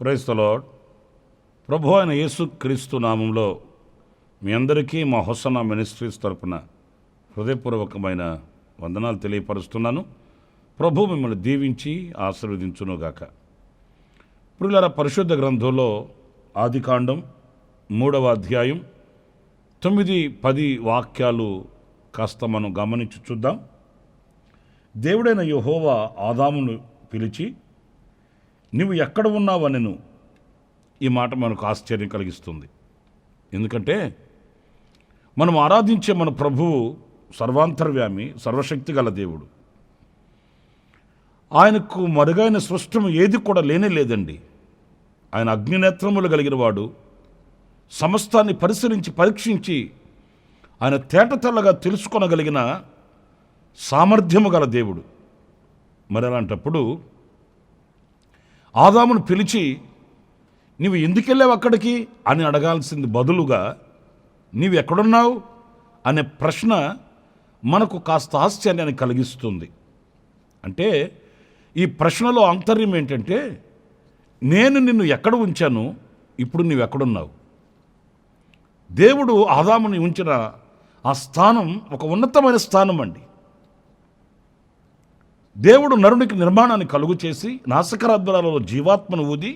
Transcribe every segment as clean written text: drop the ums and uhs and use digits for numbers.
Praise the lord. ప్రభు అయిన యేసు క్రీస్తు నామంలో మీ అందరికీ మా హోసన్నా మినిస్ట్రీస్ తరపున హృదయపూర్వకమైన వందనాలు తెలియపరుస్తున్నాను. ప్రభు మిమ్మల్ని దీవించి ఆశీర్వదించునుగాక. ప్రియులారా, పరిశుద్ధ గ్రంథంలో ఆదికాండం 3వ అధ్యాయం 9-10 వాక్యాలు కాస్త మనం గమనించి చూద్దాం. దేవుడైన యెహోవా ఆదామును పిలిచి, నీవు ఎక్కడ ఉన్నావనెను. ఈ మాట మనకు ఆశ్చర్యం కలిగిస్తుంది. ఎందుకంటే మనం ఆరాధించే మన ప్రభువు సర్వాంతర్యామి, సర్వశక్తి గల దేవుడు. ఆయనకు మరుగైన సృష్టం ఏది కూడా లేనే లేదండి. ఆయన అగ్నినేత్రములు కలిగిన వాడు, సమస్తాన్ని పరిశీలించి పరీక్షించి ఆయన తేటతెల్లగా తెలుసుకొనగలిగిన సామర్థ్యము గల దేవుడు. మరి అలాంటప్పుడు ఆదామును పిలిచి, నీవు ఎందుకెళ్ళావు అక్కడికి అని అడగాల్సింది బదులుగా, నీవు ఎక్కడున్నావు అనే ప్రశ్న మనకు కాస్త ఆశ్చర్యాన్ని కలిగిస్తుంది. అంటే ఈ ప్రశ్నలో ఆంతర్యం ఏంటంటే, నేను నిన్ను ఎక్కడ ఉంచాను, ఇప్పుడు నీవు ఎక్కడున్నావు. దేవుడు ఆదాముని ఉంచిన ఆ స్థానం ఒక ఉన్నతమైన స్థానం అండి. దేవుడు నరునికి నిర్మాణాన్ని కలుగు చేసి నాసికారంధ్రాలలో జీవాత్మను ఊది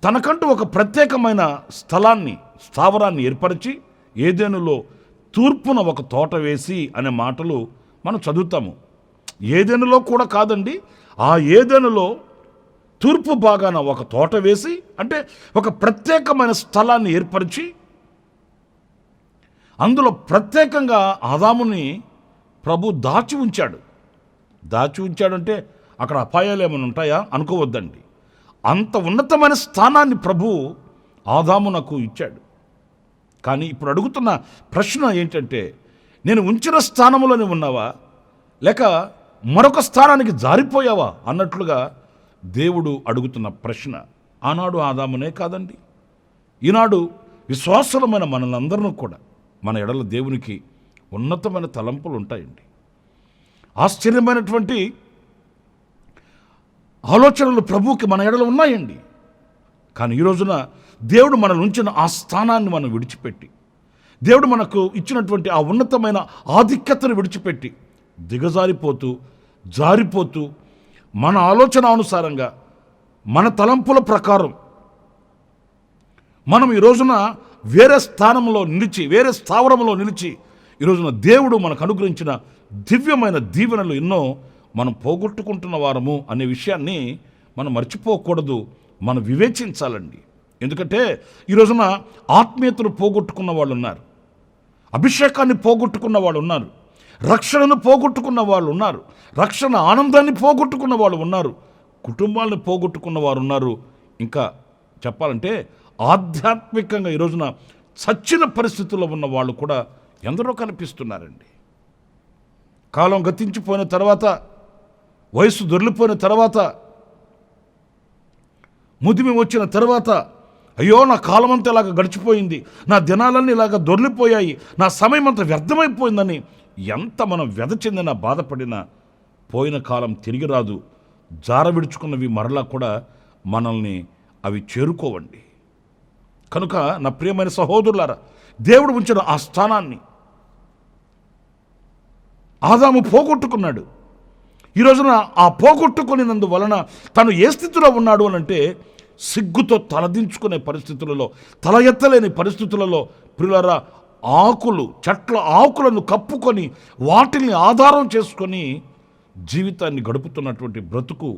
తనకంటూ ఒక ప్రత్యేకమైన స్థావరాన్ని ఏర్పరిచి ఏదెనులో తూర్పున ఒక తోట వేసి అనే మాటలు మనం చదువుతాము. ఏదెనులో కూడా కాదండి, ఆ ఏదెనులో తూర్పు భాగాన ఒక తోట వేసి, అంటే ఒక ప్రత్యేకమైన స్థలాన్ని ఏర్పరిచి అందులో ప్రత్యేకంగా ఆదాముని ప్రభు దాచి ఉంచాడంటే అక్కడ అపాయాలు ఏమైనా ఉంటాయా అనుకోవద్దండి. అంత ఉన్నతమైన స్థానాన్ని ప్రభు ఆదామునకు ఇచ్చాడు. కానీ ఇప్పుడు అడుగుతున్న ప్రశ్న ఏంటంటే, నేను ఉంచిన స్థానంలోనే ఉన్నావా, లేక మరొక స్థానానికి జారిపోయావా అన్నట్లుగా దేవుడు అడుగుతున్న ప్రశ్న. ఆనాడు ఆదామునే కాదండి, ఈనాడు విశ్వాసులమైన మనలందరినీ కూడా మన ఎడల దేవునికి ఉన్నతమైన తలంపులు ఉంటాయండి. ఆశ్చర్యమైనటువంటి ఆలోచనలు ప్రభువుకి మన ఎడల ఉన్నాయండి. కానీ ఈ రోజున దేవుడు మనల్ని ఉంచిన ఆ స్థానాన్ని మనం విడిచిపెట్టి, దేవుడు మనకు ఇచ్చినటువంటి ఆ ఉన్నతమైన ఆధిక్యతను విడిచిపెట్టి జారిపోతూ మన ఆలోచన అనుసారంగా, మన తలంపుల ప్రకారం మనం ఈ రోజున వేరే స్థావరంలో నిలిచి ఈ రోజున దేవుడు మనకు అనుగ్రహించిన దివ్యమైన దీవెనలు ఎన్నో మనం పోగొట్టుకుంటున్న వారము అనే విషయాన్ని మనం మర్చిపోకూడదు, మనం వివేచించాలండి. ఎందుకంటే ఈ రోజున ఆత్మీయతను పోగొట్టుకున్న వాళ్ళు ఉన్నారు, అభిషేకాన్ని పోగొట్టుకున్న వాళ్ళు ఉన్నారు, రక్షణను పోగొట్టుకున్న వాళ్ళు ఉన్నారు, రక్షణ ఆనందాన్ని పోగొట్టుకున్న వాళ్ళు ఉన్నారు, కుటుంబాలను పోగొట్టుకున్న వారు ఉన్నారు. ఇంకా చెప్పాలంటే ఆధ్యాత్మికంగా ఈ రోజున చచ్చిన పరిస్థితుల్లో ఉన్న వాళ్ళు కూడా ఎందరో కనిపిస్తున్నారండి. కాలం గతించిపోయిన తర్వాత, వయసు దొర్లిపోయిన తర్వాత, ముదిమి వచ్చిన తర్వాత, అయ్యో నా కాలం అంతా ఇలాగ గడిచిపోయింది, నా దినాలన్నీ ఇలాగ దొర్లిపోయాయి, నా సమయం అంతా వ్యర్థమైపోయిందని ఎంత మనం వ్యధ చెందినా బాధపడినా పోయిన కాలం తిరిగి రాదు. జార విడుచుకున్నవి మరలా కూడా మనల్ని అవి చేరుకోవండి. కనుక నా ప్రియమైన సహోదరులారా, దేవుడు ఉంచిన ఆ స్థానాన్ని ఆదాము పోగొట్టుకున్నాడు. ఈ రోజున ఆ పోగొట్టుకునేందువలన తను ఏ స్థితిలో ఉన్నాడు అనంటే, సిగ్గుతో తలదించుకునే పరిస్థితులలో, తల ఎత్తలేని పరిస్థితులలో ప్రియులారా, చెట్ల ఆకులను కప్పుకొని వాటిని ఆధారం చేసుకొని జీవితాన్ని గడుపుతున్నటువంటి బ్రతుకు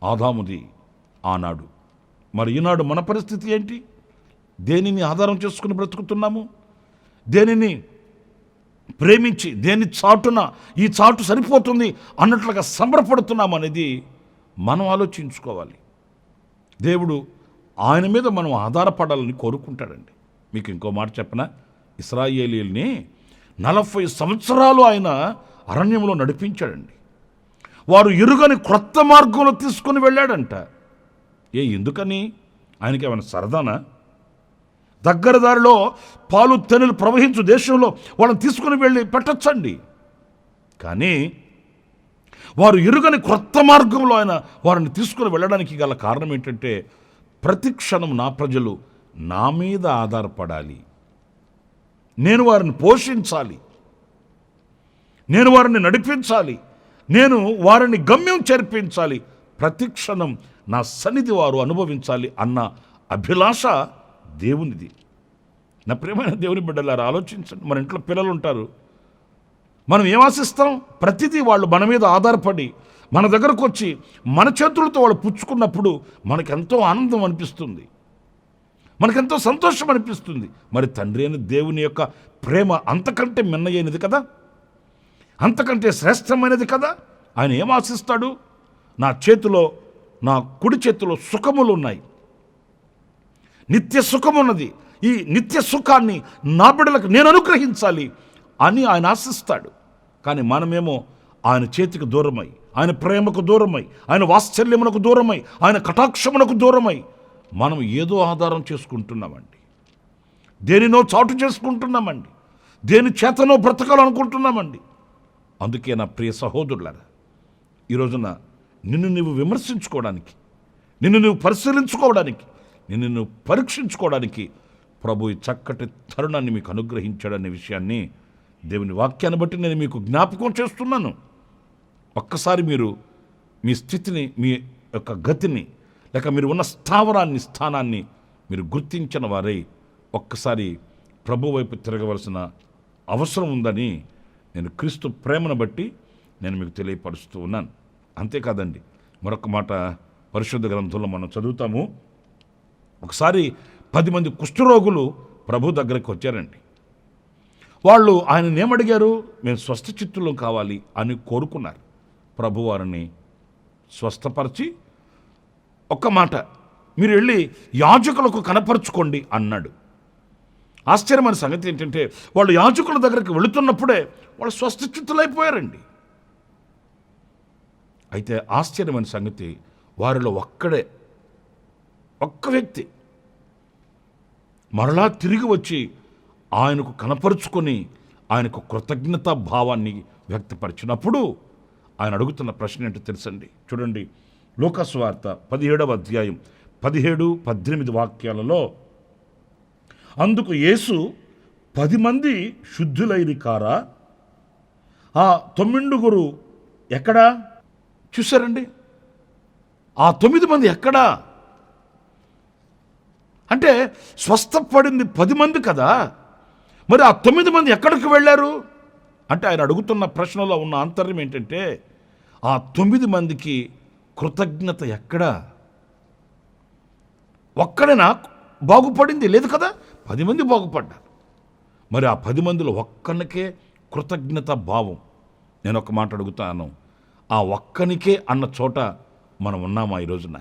ఆదాముది ఆనాడు. మరి ఈనాడు మన పరిస్థితి ఏంటి? దేనిని ఆధారం చేసుకుని బ్రతుకుతున్నాము? దేనిని ప్రేమించి, దేని చాటున ఈ చాటు సరిపోతుంది అన్నట్లుగా సంబరపడుతున్నాము అనేది మనం ఆలోచించుకోవాలి. దేవుడు ఆయన మీద మనం ఆధారపడాలని కోరుకుంటాడండి. మీకు ఇంకో మాట చెప్పనా, ఇశ్రాయేలీయుల్ని 40 సంవత్సరాలు ఆయన అరణ్యంలో నడిపించాడండి. వారు ఎరుగని క్రొత్త మార్గంలో తీసుకొని వెళ్ళాడంట. ఎందుకని? ఆయనకి ఏమైనా సరదానా? దగ్గర దారిలో పాలు తెనులు ప్రవహించు దేశంలో వాళ్ళని తీసుకుని వెళ్ళి పెట్టచ్చండి. కానీ వారు ఎరుగని క్రొత్త మార్గంలో ఆయన వారిని తీసుకుని వెళ్ళడానికి గల కారణం ఏంటంటే, ప్రతి క్షణం నా ప్రజలు నా మీద ఆధారపడాలి. నేను వారిని పోషించాలి, నేను వారిని నడిపించాలి, నేను వారిని గమ్యం చేర్పించాలి, ప్రతి క్షణం నా సన్నిధి వారు అనుభవించాలి అన్న అభిలాష దేవునిది. నా ప్రియమైన దేవుని బిడ్డలారా, ఆలోచించండి. మన ఇంట్లో పిల్లలు ఉంటారు, మనం ఏం ఆశిస్తాం? ప్రతిదీ వాళ్ళు మన మీద ఆధారపడి మన దగ్గరకు వచ్చి మన చేతులతో వాళ్ళు పుచ్చుకున్నప్పుడు మనకెంతో ఆనందం అనిపిస్తుంది, మనకెంతో సంతోషం అనిపిస్తుంది. మరి తండ్రి అయిన దేవుని యొక్క ప్రేమ అంతకంటే మిన్నయైనది కదా, అంతకంటే శ్రేష్టమైనది కదా. ఆయన ఏం ఆశిస్తాడు? నా చేతిలో, నా కుడి చేతిలో సుఖములు ఉన్నాయి, నిత్య సుఖమున్నది, ఈ నిత్య సుఖాన్ని నా బిడ్డలకు నేను అనుగ్రహించాలి అని ఆయన ఆశిస్తాడు. కానీ మనమేమో ఆయన చేతికి దూరమై, ఆయన ప్రేమకు దూరమై, ఆయన వాత్సల్యమునకు దూరమై, ఆయన కటాక్షమునకు దూరమై మనం ఏదో ఆధారం చేసుకుంటున్నామండి, దేనినో చాటు చేసుకుంటున్నామండి, దేని చేతనో బ్రతకాలనుకుంటున్నామండి. అందుకే నా ప్రియ సహోదరులారా, ఈ రోజున నిన్ను నువ్వు విమర్శించుకోవడానికి, నిన్ను నువ్వు పరిశీలించుకోవడానికి, నిన్ను నువ్వు పరీక్షించుకోవడానికి ప్రభు ఈ చక్కటి తరుణాన్ని మీకు అనుగ్రహించాడనే విషయాన్ని దేవుని వాక్యాన్ని బట్టి నేను మీకు జ్ఞాపకం చేస్తున్నాను. ఒక్కసారి మీరు మీ స్థితిని, మీ యొక్క గతిని, లేక మీరు ఉన్న స్థానాన్ని మీరు గుర్తించిన వారై ఒక్కసారి ప్రభు వైపు తిరగవలసిన అవసరం ఉందని నేను క్రీస్తు ప్రేమను బట్టి నేను మీకు తెలియపరుస్తూ ఉన్నాను. అంతేకాదండి, మరొక మాట పరిశుద్ధ గ్రంథంలో మనం చదువుతాము. ఒకసారి 10 మంది కుష్ఠరోగులు ప్రభు దగ్గరికి వచ్చారండి. వాళ్ళు ఆయనను ఏమడిగారు? మేము స్వస్థ చిత్తులు కావాలి అని కోరుకున్నారు. ప్రభు వారిని స్వస్థపరిచి ఒక్క మాట, మీరు వెళ్ళి యాజకులకు కనపరుచుకోండి అన్నాడు. ఆశ్చర్యమైన సంగతి ఏంటంటే, వాళ్ళు యాజకుల దగ్గరికి వెళుతున్నప్పుడే వాళ్ళు స్వస్థచిత్తులైపోయారండి. అయితే ఆశ్చర్యమైన సంగతి, వారిలో ఒక్క వ్యక్తి మరలా తిరిగి వచ్చి ఆయనకు కనపరుచుకొని ఆయనకు కృతజ్ఞతా భావాన్ని వ్యక్తపరిచినప్పుడు ఆయన అడుగుతున్న ప్రశ్న ఏంటో తెలుసండి. చూడండి, లూకాసు వార్త 17వ అధ్యాయం 17-18 వాక్యాలలో, అందుకు యేసు 10 మంది శుద్ధులైరి కారా, ఆ 9 ఎక్కడా? చూశారండి, ఆ 9 మంది ఎక్కడా? అంటే స్వస్థపడింది 10 మంది కదా, మరి ఆ 9 మంది ఎక్కడికి వెళ్ళారు అంటే ఆయన అడుగుతున్న ప్రశ్నలో ఉన్న ఆంతర్యం ఏంటంటే, ఆ 9 మందికి కృతజ్ఞత ఎక్కడా? ఒక్కడేనా బాగుపడింది? లేదు కదా, 10 మంది బాగుపడ్డారు. మరి ఆ 10 మందిలో ఒక్కనికే కృతజ్ఞత భావం. నేను ఒక మాట అడుగుతాను, ఆ ఒక్కనికే అన్న చోట మనం ఉన్నామా ఈ రోజున?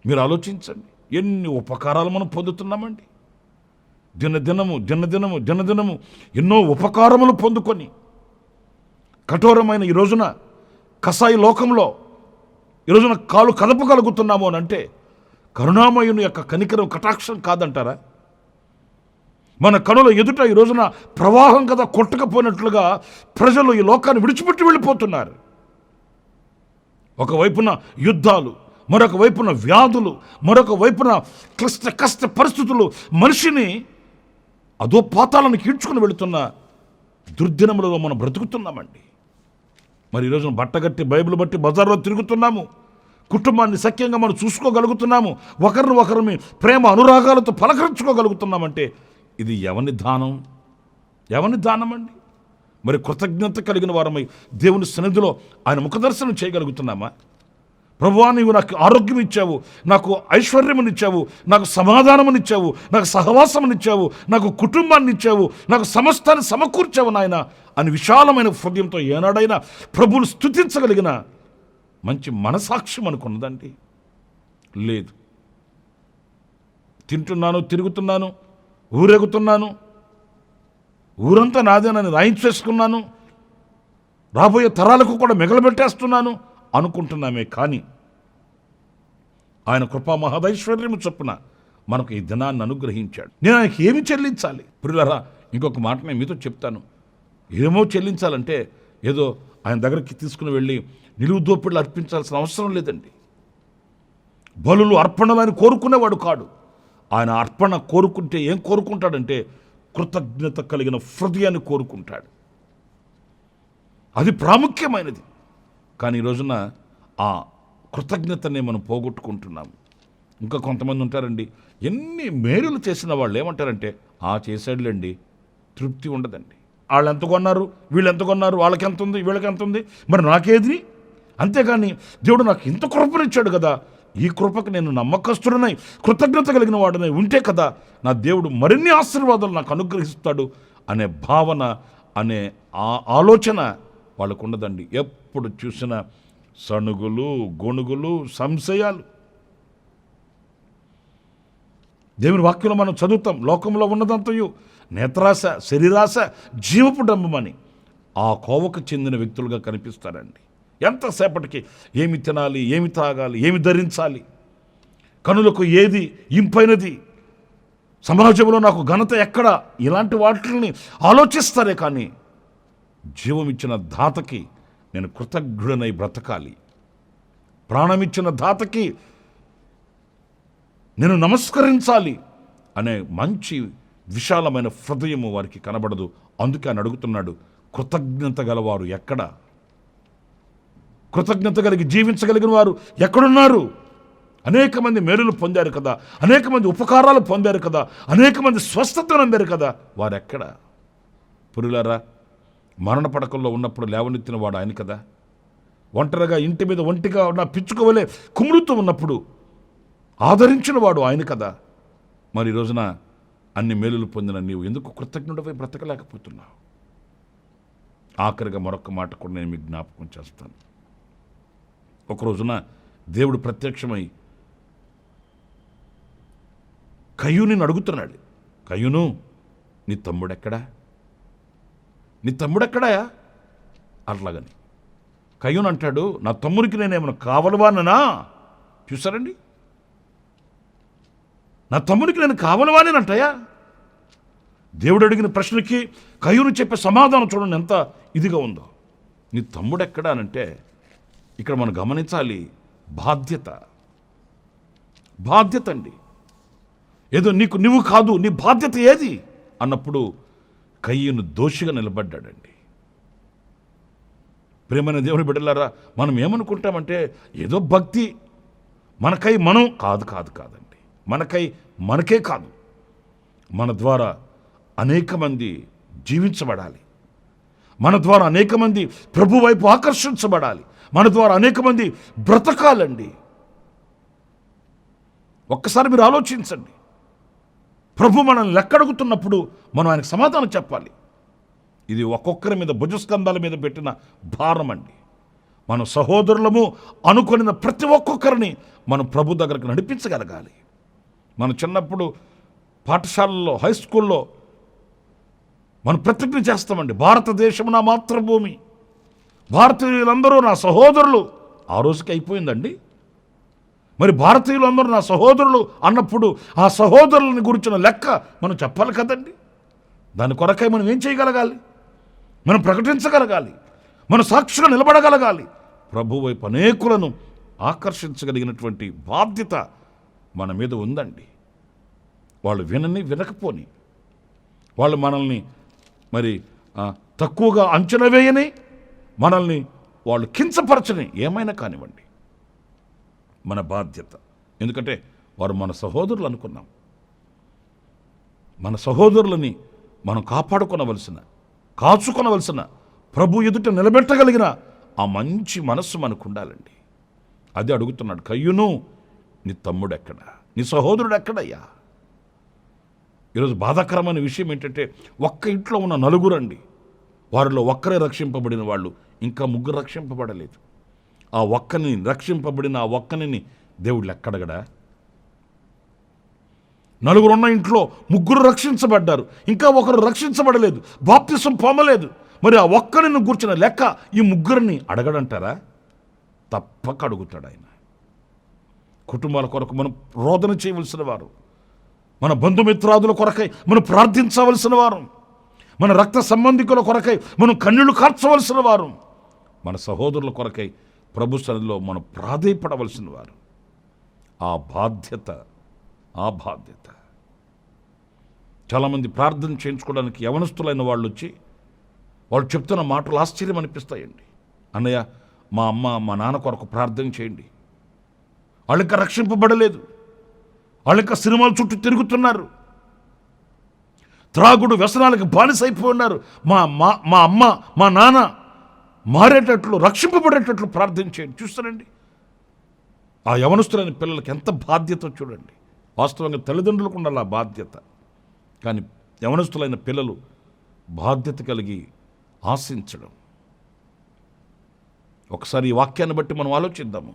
మీరు ఆలోచించండి, ఎన్ని ఉపకారాలు మనం పొందుతున్నామండి. దినదినము ఎన్నో ఉపకారములు పొందుకొని కఠోరమైన ఈ రోజున కసాయి లోకంలో ఈ రోజున కాలు కదపగలుగుతున్నాము అని అంటే కరుణామయుని యొక్క కనికరం, కటాక్షం కాదంటారా? మన కనుల ఎదుట ఈ రోజున ప్రవాహం కదా కొట్టకపోయినట్లుగా ప్రజలు ఈ లోకాన్ని విడిచిపెట్టి వెళ్ళిపోతున్నారు. ఒకవైపున యుద్ధాలు, మరొక వైపున వ్యాధులు, మరొక వైపున కష్ట పరిస్థితులు మనిషిని అదో పాతాలను కీడ్చుకుని వెళుతున్న దుర్దినములలో మనం బ్రతుకుతున్నామండి. మరి ఈరోజు బట్టగట్టి బైబిల్ బట్టి బజార్లో తిరుగుతున్నాము, కుటుంబాన్ని సఖ్యంగా మనం చూసుకోగలుగుతున్నాము, ఒకరిని ప్రేమ అనురాగాలతో పలకరించుకోగలుగుతున్నామంటే ఇది ఎవని దానం? ఎవని దానం అండి? మరి కృతజ్ఞత కలిగిన వారమై దేవుని సన్నిధిలో ఆయన ముఖదర్శనం చేయగలుగుతున్నామా? ప్రభువా, నీవు నాకు ఆరోగ్యం ఇచ్చావు, నాకు ఐశ్వర్యమునిచ్చావు, నాకు సమాధానమునిచ్చావు, నాకు సహవాసమునిచ్చావు, నాకు కుటుంబాన్ని ఇచ్చావు, నాకు సమస్తాన్ని సమకూర్చావు నాయన అని విశాలమైన హృదయంతో ఏనాడైనా ప్రభువును స్తుతించగలిగిన మంచి మనసాక్ష్యం అనుకున్నదండి? లేదు. తింటున్నాను, తిరుగుతున్నాను, ఊరేగుతున్నాను, ఊరంతా నాదేనని రాయించేసుకున్నాను, రాబోయే తరాలకు కూడా మిగలబెట్టేస్తున్నాను అనుకుంటున్నామే. కానీ ఆయన కృపా మహదైశ్వర్యము చొప్పున మనకు ఈ దినాన్ని అనుగ్రహించాడు. నేను ఆయనకి ఏమి చెల్లించాలి? ప్రియులారా, ఇంకొక మాట నేను మీతో చెప్తాను. ఏమో చెల్లించాలంటే ఏదో ఆయన దగ్గరికి తీసుకుని వెళ్ళి నిలువు దోపిళ్ళు అర్పించాల్సిన అవసరం లేదండి. బలులు అర్పణలు ఆయన కోరుకునేవాడు కాడు. ఆయన అర్పణ కోరుకుంటే ఏం కోరుకుంటాడంటే కృతజ్ఞత కలిగిన హృదయాన్ని కోరుకుంటాడు. అది ప్రాముఖ్యమైనది. కానీ ఈ రోజున ఆ కృతజ్ఞతనే మనం పోగొట్టుకుంటున్నాము. ఇంకా కొంతమంది ఉంటారండి, ఎన్ని మేలులు చేసిన వాళ్ళు ఏమంటారంటే చేసాడులేండి, తృప్తి ఉండదండి. వాళ్ళు ఎంత కొన్నారు, వీళ్ళు ఎంత కొన్నారు, వాళ్ళకి ఎంత ఉంది, వీళ్ళకి ఎంత ఉంది, మరి నాకేది? అంతేగాని దేవుడు నాకు ఇంత కృపనిచ్చాడు కదా, ఈ కృపకు నేను నమ్మకస్తుడనై కృతజ్ఞత కలిగిన వాడినై ఉంటే కదా నా దేవుడు మరిన్ని ఆశీర్వాదాలు నాకు అనుగ్రహిస్తాడు అనే భావన, అనే ఆలోచన వాళ్ళకు ఉండదండి. ఎప్పుడు చూసినా సణుగులు, గొణుగులు, సంశయాలు. దేవుని వాక్యంలో మనం చదువుతాం, లోకంలో ఉన్నదంతయు నేత్రాశ, శరీరాశ, జీవపు డంబమని ఆ కోవకు చెందిన వ్యక్తులుగా కనిపిస్తారండి. ఎంతసేపటికి ఏమి తినాలి, ఏమి తాగాలి, ఏమి ధరించాలి, కనులకు ఏది ఇంపైనది, సమాజంలో నాకు ఘనత ఎక్కడ, ఇలాంటి వాటిని ఆలోచిస్తారే కానీ జీవమిచ్చిన దాతకి నేను కృతజ్ఞుడనై బ్రతకాలి, ప్రాణమిచ్చిన దాతకి నేను నమస్కరించాలి అనే మంచి విశాలమైన హృదయము వారికి కనబడదు. అందుకే ఆయన అడుగుతున్నాడు, కృతజ్ఞత గలవారు ఎక్కడ? కృతజ్ఞత కలిగి జీవించగలిగిన వారు ఎక్కడున్నారు? అనేక మంది మేలులు పొందారు కదా, అనేక మంది ఉపకారాలు పొందారు కదా, అనేక మంది స్వస్థతను అందారు కదా, వారెక్కడ? పురులారా, మరణ పడకల్లో ఉన్నప్పుడు లేవనెత్తిన వాడు ఆయన కదా. ఒంటరిగా ఇంటి మీద ఒంటిగా ఉన్న పిచ్చుకోవలే కుములుతూ ఉన్నప్పుడు ఆదరించిన వాడు ఆయన కదా. మరి ఈ రోజున అన్ని మేలులు పొందిన నీవు ఎందుకు కృతజ్ఞుడిపై బ్రతకలేకపోతున్నావు? ఆఖరిగా మరొక మాట కూడా నేను మీకు జ్ఞాపకం చేస్తాను. ఒక రోజున దేవుడు ప్రత్యక్షమై కయ్యూని అడుగుతున్నాడు, కయ్యూను, నీ తమ్ముడెక్కడా? నీ తమ్ముడెక్కడా? అట్లాగని కయ్యూను అంటాడు, నా తమ్ముడికి నేనేమైనా కావలవాననా? చూసారండి, నా తమ్ముడికి నేను కావలవానేనంటాయా? దేవుడు అడిగిన ప్రశ్నకి కయ్యూను చెప్పే సమాధానం చూడండి ఎంత ఇదిగా ఉందో. నీ తమ్ముడెక్కడా అనంటే ఇక్కడ మనం గమనించాలి, బాధ్యత. బాధ్యత అండి. ఏదో నువ్వు కాదు, నీ బాధ్యత ఏది అన్నప్పుడు కయ్యూను దోషిగా నిలబడ్డాడండి. ప్రేమైన దేవుని బిడ్డలారా, మనం ఏమనుకుంటామంటే ఏదో భక్తి మనకై మనం కాదండి. మనకే కాదు, మన ద్వారా అనేక మంది జీవించబడాలి, మన ద్వారా అనేక మంది ప్రభు వైపు ఆకర్షించబడాలి, మన ద్వారా అనేక మంది బ్రతకాలండి. ఒక్కసారి మీరు ఆలోచించండి, ప్రభు మనల్ని లెక్కడుగుతున్నప్పుడు మనం ఆయనకు సమాధానం చెప్పాలి. ఇది ఒక్కొక్కరి మీద భుజస్కంధాల మీద పెట్టిన భారం అండి. మన సహోదరులము అనుకున్న ప్రతి ఒక్కొక్కరిని మనం ప్రభు దగ్గరకు నడిపించగలగాలి. మనం చిన్నప్పుడు పాఠశాలలో, హై స్కూల్లో మనం ప్రతిజ్ఞ చేస్తామండి, భారతదేశం నా మాతృభూమి, భారతీయులందరూ నా సహోదరులు. ఆ రోజుకి అయిపోయిందండి. మరి భారతీయులందరూ నా సహోదరులు అన్నప్పుడు ఆ సహోదరులని గురించిన లెక్క మనం చెప్పాలి కదండి. దాని కొరకై మనం ఏం చేయగలగాలి? మనం ప్రకటించగలగాలి, మన సాక్షిగా నిలబడగలగాలి. ప్రభు వైపు అనేకులను ఆకర్షించగలిగినటువంటి బాధ్యత మన మీద ఉందండి. వాళ్ళు వినకపోని, వాళ్ళు మనల్ని మరి తక్కువగా అంచనా వేయని, మనల్ని వాళ్ళు కించపరచని, ఏమైనా కానివ్వండి, మన బాధ్యత. ఎందుకంటే వారు మన సహోదరులు అనుకున్నాం. మన సహోదరులని మనం కాచుకొనవలసిన, ప్రభు ఎదుట నిలబెట్టగలిగిన ఆ మంచి మనస్సు మనకు ఉండాలండి. అదే అడుగుతున్నాడు, కయ్యూను, నీ తమ్ముడు ఎక్కడా? నీ సహోదరుడు ఎక్కడయ్యా? ఈరోజు బాధాకరమైన విషయం ఏంటంటే, ఒక్క ఇంట్లో ఉన్న నలుగురండి, వారిలో ఒక్కరే రక్షింపబడిన వాళ్ళు, ఇంకా ముగ్గురు రక్షింపబడలేదు. ఆ ఒక్కని రక్షింపబడిన ఆ ఒక్కని దేవుడు లెక్కడగడా? నలుగురు ఉన్న ఇంట్లో ముగ్గురు రక్షించబడ్డారు, ఇంకా ఒకరు రక్షించబడలేదు, బాప్తిసం పొందలేదు. మరి ఆ ఒక్కరిని కూర్చున్న లెక్క ఈ ముగ్గురిని అడగడంటారా? తప్పక అడుగుతాడు ఆయన. కుటుంబాల కొరకు మనం రోదన చేయవలసిన వారు, మన బంధుమిత్రాదుల కొరకై మనం ప్రార్థించవలసిన వారు, మన రక్త సంబంధికుల కొరకై మనం కన్నీళ్లు కార్చవలసిన వారు, మన సహోదరుల కొరకై ప్రభు సన్నిధిలో మనం ప్రాధేయపడవలసిన వారు. ఆ బాధ్యత చాలామంది ప్రార్థన చేయించుకోవడానికి యవనస్తులైన వాళ్ళు వచ్చి వాళ్ళు చెప్తున్న మాటలు ఆశ్చర్యం అనిపిస్తాయండి. అన్నయ్య, మా అమ్మ మా నాన్న కొరకు ప్రార్థన చేయండి. వాళ్ళు ఇంకా రక్షింపబడలేదు, వాళ్ళు ఇంకా సినిమాల చుట్టూ తిరుగుతున్నారు, త్రాగుడు వ్యసనాలకు బానిసైపోయి ఉన్నారు. మా అమ్మ మా నాన్న మారేటట్లు, రక్షింపబడేటట్లు ప్రార్థన చేయండి. చూస్తారండి ఆ యవనస్తులైన పిల్లలకి ఎంత బాధ్యత చూడండి. వాస్తవంగా తల్లిదండ్రులకు ఉండాలి ఆ బాధ్యత, కానీ యవనస్తులైన పిల్లలు బాధ్యత కలిగి ఆశించడం. ఒకసారి ఈ వాక్యాన్ని బట్టి మనం ఆలోచిద్దాము,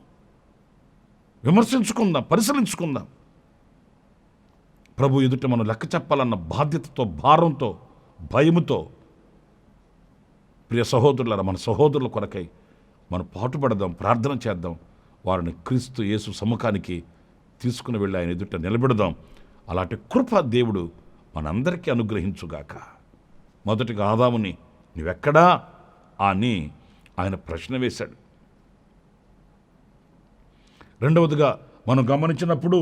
విమర్శించుకుందాం, పరిశీలించుకుందాం. ప్రభు ఎదుట మనం లెక్క చెప్పాలన్న బాధ్యతతో, భారంతో, భయముతో ప్రియ సహోదరులారా, మన సహోదరుల కొరకై మనం పాటుపడదాం, ప్రార్థన చేద్దాం. వారిని క్రీస్తు యేసు సముఖానికి తీసుకుని వెళ్ళి ఆయన ఎదుట నిలబెడదాం. అలాంటి కృప దేవుడు మనందరికీ అనుగ్రహించుగాక. మొదటిగా ఆదాముని నువ్వెక్కడా అని ఆయన ప్రశ్న వేశాడు. రెండవదిగా మనం గమనించినప్పుడు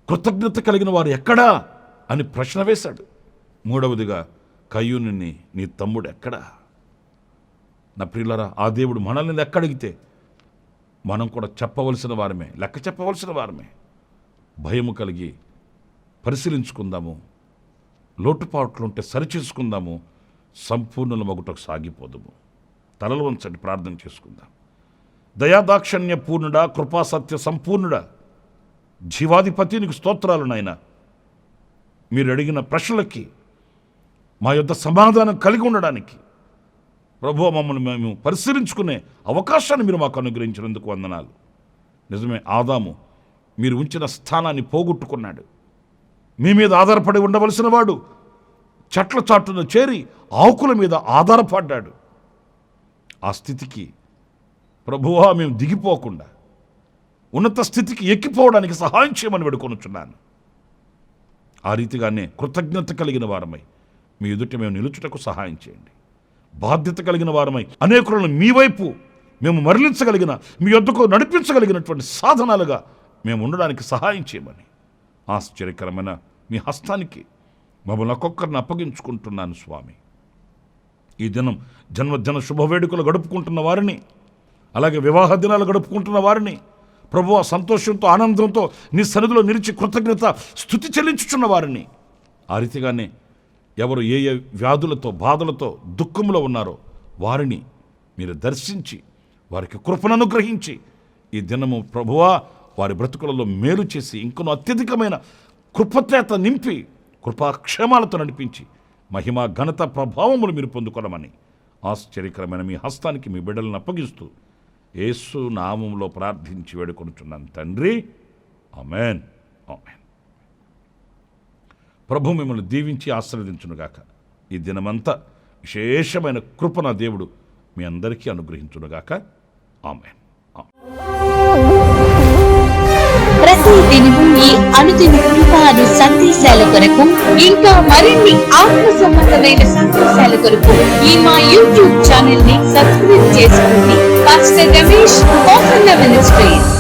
కృతజ్ఞత కలిగిన వారు ఎక్కడా అని ప్రశ్న వేశాడు. మూడవదిగా కయ్యూని నీ తమ్ముడు ఎక్కడా? నా ప్రియులారా, ఆ దేవుడు మనల్ని లెక్క అడిగితే మనం కూడా చెప్పవలసిన వారమే, లెక్క చెప్పవలసిన వారమే. భయము కలిగి పరిశీలించుకుందాము, లోటుపాట్లుంటే సరిచేసుకుందాము, సంపూర్ణుల మగుటకు సాగిపోదాము. తలలు వంచండి, ప్రార్థన చేసుకుందాం. దయాదాక్షణ్య పూర్ణుడా, కృపాసత్య సంపూర్ణుడా, జీవాధిపతి నీకు స్తోత్రాలు నాయనా. మీరు అడిగిన ప్రశ్నలకి మా యొద్ద సమాధానం కలిగి ఉండడానికి ప్రభువా మమ్మల్ని మేము పరిశీలించుకునే అవకాశాన్ని మీరు మాకు అనుగ్రహించినందుకు వందనాలు. నిజమే, ఆదాము మీరు ఉంచిన స్థానాన్ని పోగొట్టుకున్నాడు. మీ మీద ఆధారపడి ఉండవలసిన వాడు చెట్ల చాటున చేరి ఆకుల మీద ఆధారపడ్డాడు. ఆ స్థితికి ప్రభువా మేము దిగిపోకుండా ఉన్నత స్థితికి ఎక్కిపోవడానికి సహాయం చేయమని వేడుకొనుచున్నాను. ఆ రీతిగానే కృతజ్ఞత కలిగిన వారమై మీ ఎదుట మేము నిలుచుటకు సహాయం చేయండి. బాధ్యత కలిగిన వారమై అనేకులను మీ వైపు మేము మరలించగలిగిన, మీ యొద్దకు నడిపించగలిగినటువంటి సాధనాలుగా మేము ఉండడానికి సహాయం చేయమని ఆశ్చర్యకరమైన మీ హస్తానికి మమ్మల్ని ఒక్కొక్కరిని అప్పగించుకుంటున్నాను స్వామి. ఈ దినం జన్మదిన శుభవేడుకలు గడుపుకుంటున్న వారిని, అలాగే వివాహ దినాలు గడుపుకుంటున్న వారిని ప్రభువా సంతోషంతో, ఆనందంతో నీ సన్నిధిలో నిలిచి కృతజ్ఞత స్తుతి చెల్లించుచున్న వారిని, ఆ రీతిగానే ఎవరు ఏ ఏ వ్యాధులతో, బాధలతో, దుఃఖంలో ఉన్నారో వారిని మీరు దర్శించి వారికి కృపను అనుగ్రహించి ఈ దినము ప్రభువా వారి బ్రతుకులలో మేలు చేసి ఇంకొన అత్యధికమైన కృపచేత నింపి కృపాక్షేమాలతో నడిపించి మహిమ, ఘనత, ప్రభావములు మీరు పొందుకోవడమని ఆశ్చర్యకరమైన మీ హస్తానికి మీ బిడ్డలను అప్పగిస్తూ యేసు నామములో ప్రార్థించి వేడుకొనుచున్నాను తండ్రి, ఆమేన్, ఆమేన్. ప్రభు మిమ్మల్ని దీవించి ఆశీర్వదించునుగాక. ఈ దినమంతా విశేషమైన కృప నా దేవుడు మీ అందరికీ అనుగ్రహించునుగాక. ఆమేన్. ప్రతి దినము ఈ అనుదిన కృపాను సందేశాల కొరకు, ఇంకా మరిన్ని ఆత్మ సంబంధమైన సందేశాల కొరకు ఈ మా యూట్యూబ్ ఛానల్ ని సబ్స్క్రైబ్ చేసుకోండి. Pastor Ramesh ministries.